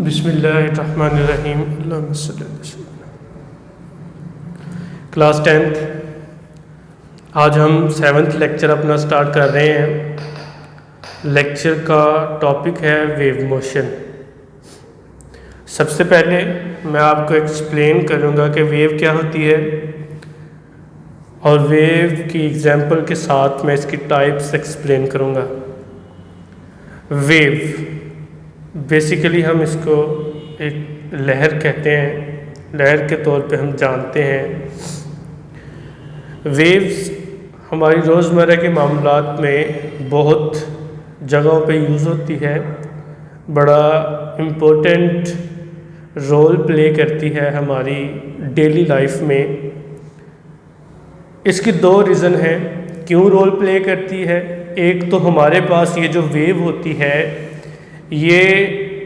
बिस्मिल्लाहिर्रहमानिर्रहीम। Class 10th, आज हम 7th लेक्चर अपना स्टार्ट कर रहे हैं। लेक्चर का टॉपिक है वेव मोशन। सबसे पहले मैं आपको एक्सप्लेन करूंगा कि वेव क्या होती है और वेव की एग्जांपल के साथ मैं इसकी टाइप्स एक्सप्लेन करूंगा। वेव बेसिकली हम इसको एक लहर कहते हैं, लहर के तौर पे हम जानते हैं। वेव्स हमारी रोज़मर्रा के मामलात में बहुत जगहों पे यूज़ होती है, बड़ा इम्पोर्टेंट रोल प्ले करती है हमारी डेली लाइफ में। इसकी दो रीज़न हैं क्यों रोल प्ले करती है। एक तो हमारे पास ये जो वेव होती है ये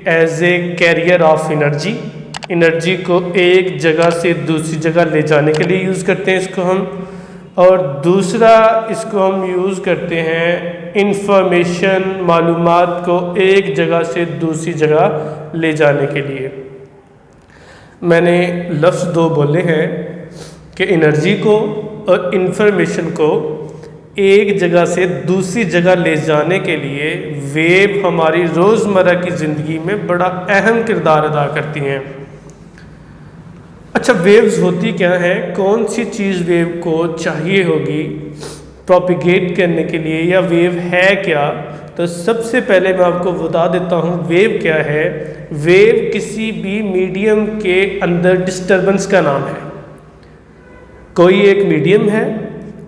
as a carrier of energy को एक जगह से दूसरी जगह ले जाने के लिए यूज़ करते हैं इसको हम, और दूसरा इसको हम यूज़ करते हैं इंफॉर्मेशन मालूमात को एक जगह से दूसरी जगह ले जाने के लिए। मैंने लफ्ज़ दो बोले हैं कि एनर्जी को और इंफॉर्मेशन को एक जगह से दूसरी जगह ले जाने के लिए वेव हमारी रोज़मर्रा की ज़िंदगी में बड़ा अहम किरदार अदा करती हैं। अच्छा, वेव्स होती क्या हैं, कौन सी चीज़ वेव को चाहिए होगी प्रोपिगेट करने के लिए, या वेव है क्या। तो सबसे पहले मैं आपको बता देता हूँ वेव क्या है। वेव किसी भी मीडियम के अंदर डिस्टर्बेंस का नाम है। कोई एक मीडियम है,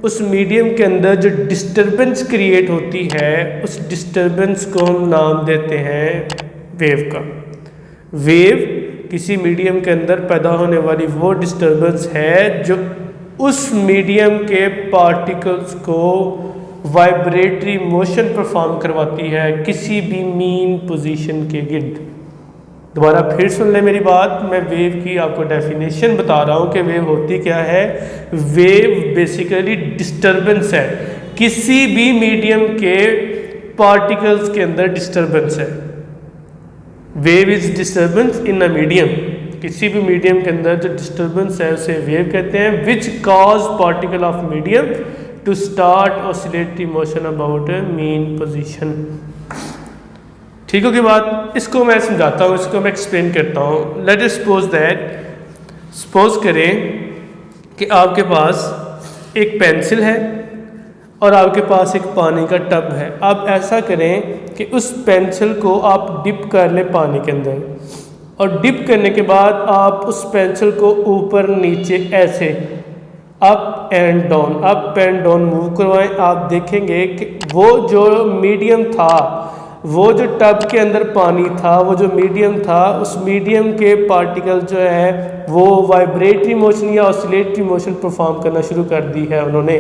उस मीडियम के अंदर जो डिस्टर्बेंस क्रिएट होती है उस डिस्टर्बेंस को हम नाम देते हैं वेव का। वेव किसी मीडियम के अंदर पैदा होने वाली वो डिस्टर्बेंस है जो उस मीडियम के पार्टिकल्स को वाइब्रेटरी मोशन परफॉर्म करवाती है किसी भी मीन पोजीशन के गिर्द। दोबारा फिर सुन ले मेरी बात, मैं वेव की आपको डेफिनेशन बता रहा हूँ कि वेव होती क्या है। वेव बेसिकली डिस्टर्बेंस है, किसी भी मीडियम के पार्टिकल्स के अंदर डिस्टर्बेंस है। Wave is disturbance in a medium, किसी भी मीडियम के अंदर जो डिस्टर्बेंस है उसे वेव कहते हैं। Which cause particle of medium to start oscillatory motion about a mean position. ठीक होगी बात, इसको मैं समझाता हूँ, इसको मैं एक्सप्लेन करता हूँ। Let us suppose that, suppose करें कि आपके पास एक पेंसिल है और आपके पास एक पानी का टब है। आप ऐसा करें कि उस पेंसिल को आप डिप कर लें पानी के अंदर, और डिप करने के बाद आप उस पेंसिल को ऊपर नीचे ऐसे अप एंड डाउन मूव करवाएं। आप देखेंगे कि वो जो मीडियम था, वो जो टब के अंदर पानी था, वो जो मीडियम था, उस मीडियम के पार्टिकल जो है वो वाइब्रेटरी मोशन या ऑसिलेटरी मोशन परफॉर्म करना शुरू कर दी है उन्होंने।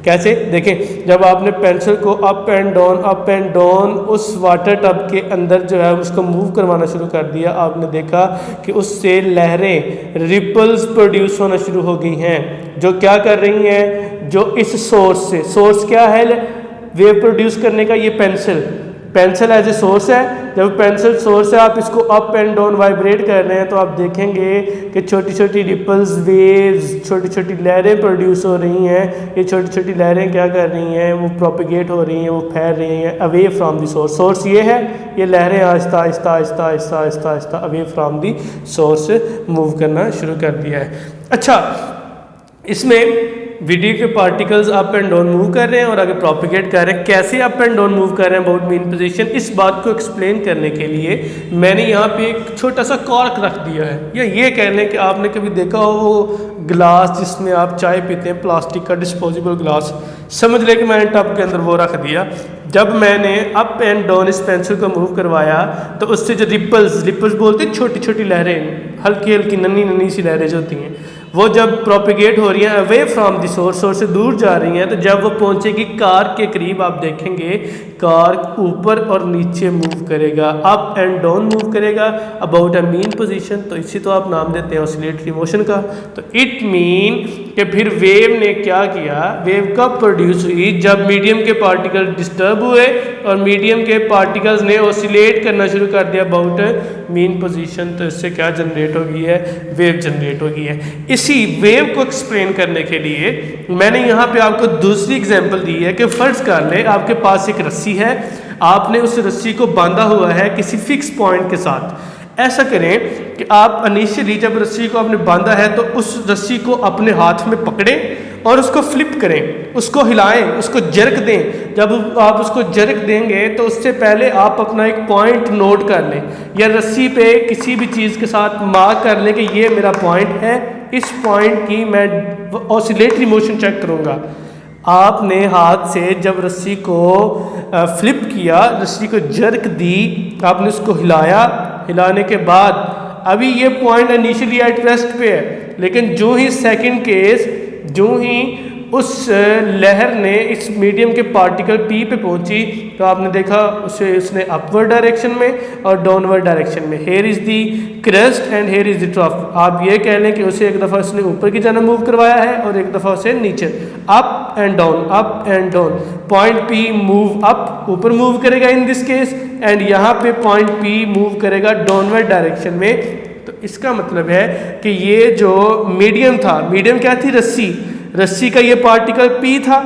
कैसे देखें, जब आपने पेंसिल को अप एंड डाउन उस वाटर टब के अंदर जो है उसको मूव करवाना शुरू कर दिया, आपने देखा कि उससे लहरें, रिपल्स प्रोड्यूस होना शुरू हो गई हैं जो क्या कर रही हैं, जो इस सोर्स से, सोर्स क्या है वेव प्रोड्यूस करने का, ये पेंसिल एज ए सोर्स है। जब पेंसिल सोर्स है, आप इसको अप एंड डाउन वाइब्रेट कर रहे हैं तो आप देखेंगे कि छोटी छोटी रिपल्स, वेव्स, छोटी छोटी लहरें प्रोड्यूस हो रही हैं। ये छोटी छोटी लहरें क्या कर रही हैं, वो प्रोपिगेट हो रही हैं, वो फैल रही हैं away from the source. Source ये है, ये लहरें Aahista Aahista Aahista Aahista Aahista Aahista away from the source move करना शुरू कर दिया है। अच्छा, इसमें वीडियो के particles up and down move कर रहे हैं और आगे प्रोपिगेट कर रहे हैं। कैसे अप एंड डाउन मूव कर रहे हैं अबाउट मीन पोजीशन, इस बात को एक्सप्लेन करने के लिए मैंने यहाँ पे एक छोटा सा कॉर्क रख दिया है। या ये कह लें कि आपने कभी देखा हो वो ग्लास जिसमें आप चाय पीते हैं, प्लास्टिक का डिस्पोजेबल ग्लास, समझ लें कि मैंने टब के अंदर वो रख दिया। जब मैंने अप एंड डाउन इस पेंसिल को मूव करवाया तो उससे जो रिपल्स बोलते हैं, छोटी छोटी लहरें, हल्की हल्की नन्ही सी लहरें जो होती हैं, वो जब प्रोपिगेट हो रही हैं अवे फ्रॉम दी सोर्स से दूर जा रही हैं, तो जब वो पहुंचेगी कार के करीब आप देखेंगे कार ऊपर और नीचे मूव करेगा, अप एंड डाउन मूव करेगा अबाउट अ मीन पोजीशन। तो इसी तो आप नाम देते हैं ऑसिलेटरी मोशन का। तो इट मीन कि फिर वेव ने क्या किया, वेव कब प्रोड्यूस हुई, जब मीडियम के पार्टिकल डिस्टर्ब हुए और मीडियम के पार्टिकल्स ने ऑसिलेट करना शुरू कर दिया अबाउट मीन पोजीशन। तो इससे क्या जनरेट हो गई है, वेव जनरेट हो गई है। इसी वेव को एक्सप्लेन करने के लिए मैंने यहाँ पे आपको दूसरी एग्जांपल दी है कि फर्ज कर ले आपके पास एक रस्सी है, आपने उस रस्सी को बांधा हुआ है किसी फिक्स पॉइंट के साथ। ऐसा करें कि आप इनिशियली जब रस्सी को आपने बांधा है तो उस रस्सी को अपने हाथ में पकड़ें और उसको फ्लिप करें, उसको हिलाएं, उसको जर्क दें। जब आप उसको जर्क देंगे तो उससे पहले आप अपना एक पॉइंट नोट कर लें या रस्सी पे किसी भी चीज़ के साथ मार्क कर लें कि ये मेरा पॉइंट है, इस पॉइंट की मैं ऑसिलेटरी मोशन चेक करूँगा। आपने हाथ से जब रस्सी को फ्लिप किया, रस्सी को जर्क दी, आपने उसको हिलाया, हिलाने के बाद अभी ये पॉइंट इनिशियली एट रेस्ट पे है, लेकिन जो ही सेकंड केस, जो ही उस लहर ने इस मीडियम के पार्टिकल पी पे पहुंची तो आपने देखा उसने अपवर्ड डायरेक्शन में और डाउनवर्ड डायरेक्शन में, here is the crest and here is the trough. आप ये कह लें कि उसे एक दफ़ा उसने ऊपर की जानब मूव करवाया है और एक दफ़ा उसे नीचे, up and down, up and down. Point P move up, ऊपर मूव करेगा इन दिस केस, एंड यहाँ पे पॉइंट पी मूव करेगा डाउनवर्ड डायरेक्शन में। तो इसका मतलब है कि ये जो मीडियम था, मीडियम क्या थी, रस्सी, रस्सी का ये पार्टिकल P था।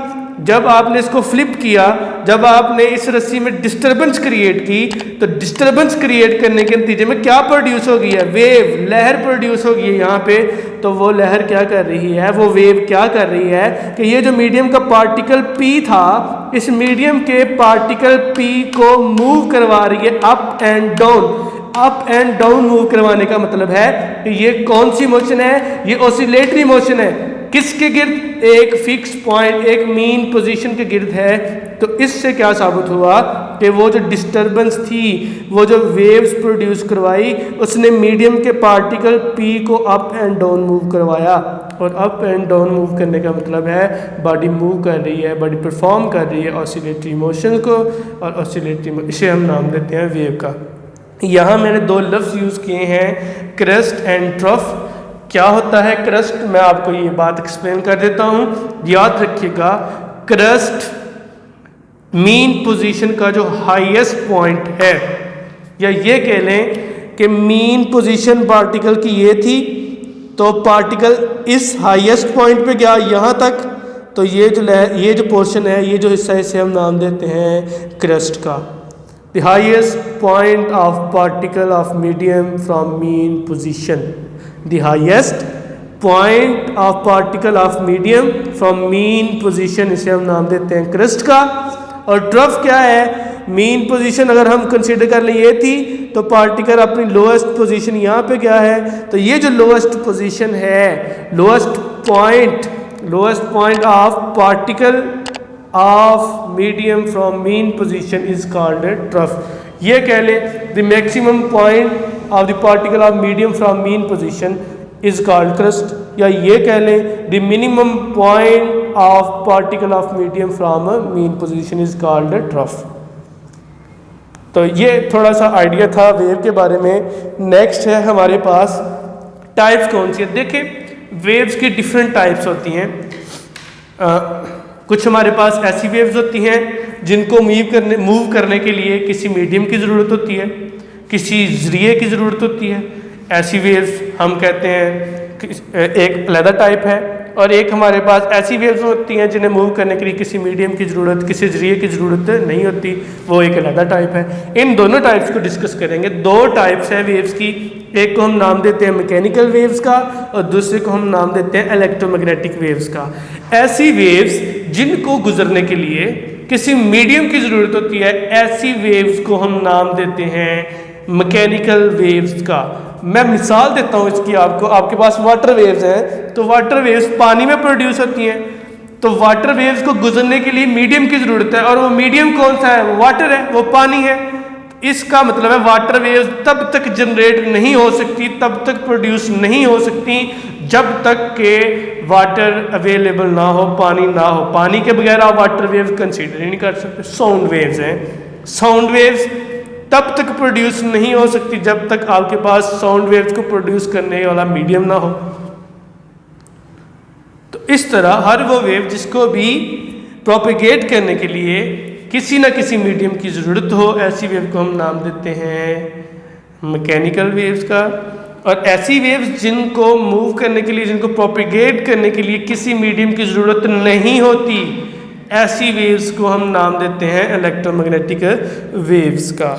जब आपने इसको फ्लिप किया, जब आपने इस रस्सी में डिस्टरबेंस क्रिएट की, तो डिस्टरबेंस क्रिएट करने के नतीजे में क्या प्रोड्यूस हो गई है, वेव, लहर प्रोड्यूस हो गई है यहाँ पे। तो वो लहर क्या कर रही है, वो वेव क्या कर रही है कि ये जो मीडियम का पार्टिकल P था, इस मीडियम के पार्टिकल P को मूव करवा रही है up and down. Up and down move करवाने का मतलब है कि ये कौन सी मोशन है, ये ऑसिलेटरी मोशन है। किसके गिर्द, एक फिक्स पॉइंट, एक मीन पोजीशन के गिर्द है। तो इससे क्या साबित हुआ कि वो जो डिस्टरबेंस थी, वो जो वेव्स प्रोड्यूस करवाई, उसने मीडियम के पार्टिकल P को अप एंड डाउन मूव करवाया। और अप एंड डाउन मूव करने का मतलब है बॉडी मूव कर रही है, बॉडी परफॉर्म कर रही है ऑसिलेटरी मोशन को, और ऑसिलेटरी इसे हम नाम देते हैं वेव का। यहाँ मैंने दो लफ्ज़ यूज़ किए हैं, क्रेस्ट एंड ट्रफ। क्या होता है क्रेस्ट, मैं आपको ये बात एक्सप्लेन कर देता हूँ। याद रखिएगा, क्रेस्ट मीन पोजीशन का जो हाईएस्ट पॉइंट है, या ये कह लें कि मीन पोजीशन पार्टिकल की ये थी, तो पार्टिकल इस हाईएस्ट पॉइंट पे गया यहाँ तक, तो ये जो पोर्शन है, ये जो हिस्सा, इसे हम नाम देते हैं क्रेस्ट का। The highest point of particle of medium from mean position. The highest point of particle of medium from mean position, इसे हम नाम देते हैं क्रेस्ट का। और ट्रफ क्या है, मीन पोजीशन अगर हम कंसीडर कर लें ये थी, तो पार्टिकल अपनी लोएस्ट पोजीशन यहाँ पे क्या है, तो ये जो लोएस्ट पोजीशन है, lowest point of particle of medium from mean position is called trough. ये कह ले the maximum point of the particle of medium from mean position is called crest, या ये कह ले the minimum point of particle of medium from mean position is called trough. तो ये थोड़ा सा आइडिया था वेव के बारे में। नेक्स्ट है हमारे पास टाइप्स कौन सी है। देखिए वेव्स की डिफरेंट टाइप्स होती हैं। कुछ हमारे पास ऐसी वेव्स होती हैं जिनको मूव करने के लिए किसी मीडियम की ज़रूरत होती है, किसी ज़रिए की ज़रूरत होती है। ऐसी वेव्स हम कहते हैं एक अलग टाइप है। और एक हमारे पास ऐसी वेव्स होती हैं जिन्हें मूव करने के लिए किसी मीडियम की ज़रूरत, किसी ज़रिए की ज़रूरत नहीं होती, वो एक अलग टाइप है। इन दोनों टाइप्स को डिस्कस करेंगे। दो टाइप्स हैं वेव्स की, एक को हम नाम देते हैं मैकेनिकल वेव्स का और दूसरे को हम नाम देते हैं इलेक्ट्रोमैग्नेटिक वेव्स का। ऐसी वेव्स जिनको गुजरने के लिए किसी मीडियम की ज़रूरत होती है, ऐसी वेव्स को हम नाम देते हैं मैकेनिकल वेव्स का। मैं मिसाल देता हूँ इसकी आपको। आपके पास वाटर वेव्स हैं, तो वाटर वेव्स पानी में प्रोड्यूस होती हैं। तो वाटर वेव्स को गुजरने के लिए मीडियम की ज़रूरत है, और वो मीडियम कौन सा है, वो वाटर है, वो पानी है। इसका मतलब है वाटर वेव्स तब तक जनरेट नहीं हो सकती, तब तक प्रोड्यूस नहीं हो सकती जब तक के वाटर अवेलेबल ना हो, पानी ना हो। पानी के बगैर आप वाटर वेव्स कंसीडर ही नहीं कर सकते। साउंड वेव्स हैं, साउंड वेव्स तब तक प्रोड्यूस नहीं हो सकती जब तक आपके पास साउंड वेव्स को प्रोड्यूस करने वाला मीडियम ना हो। तो इस तरह हर वो वेव जिसको भी प्रोपिगेट करने के लिए किसी ना किसी मीडियम की ज़रूरत हो, ऐसी वेव को हम नाम देते हैं मैकेनिकल वेव्स का। और ऐसी वेव्स जिनको मूव करने के लिए, जिनको प्रोपिगेट करने के लिए किसी मीडियम की ज़रूरत नहीं होती, ऐसी वेव्स को हम नाम देते हैं इलेक्ट्रोमैग्नेटिक वेव्स का।